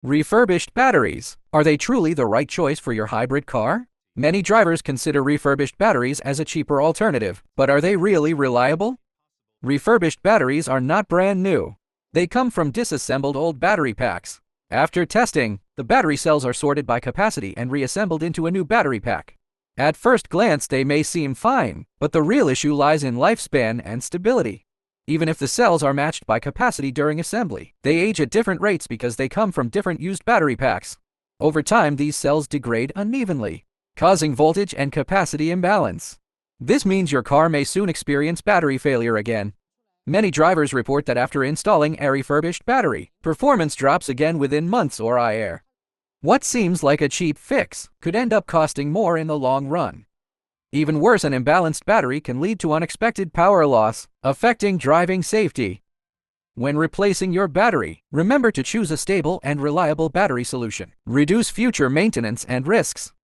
Refurbished batteries. Are they truly the right choice for your hybrid car? Many drivers consider refurbished batteries as a cheaper alternative, but are they really reliable? Refurbished batteries are not brand new. They come from disassembled old battery packs. After testing, the battery cells are sorted by capacity and reassembled into a new battery pack. At first glance, they may seem fine, but the real issue lies in lifespan and stability. Even if the cells are matched by capacity during assembly, they age at different rates because they come from different used battery packs. Over time, these cells degrade unevenly, causing voltage and capacity imbalance. This means your car may soon experience battery failure again. Many drivers report that after installing a refurbished battery, performance drops again within months or a year. What seems like a cheap fix could end up costing more in the long run. Even worse, an imbalanced battery can lead to unexpected power loss, affecting driving safety. When replacing your battery, remember to choose a stable and reliable battery solution. Reduce future maintenance and risks.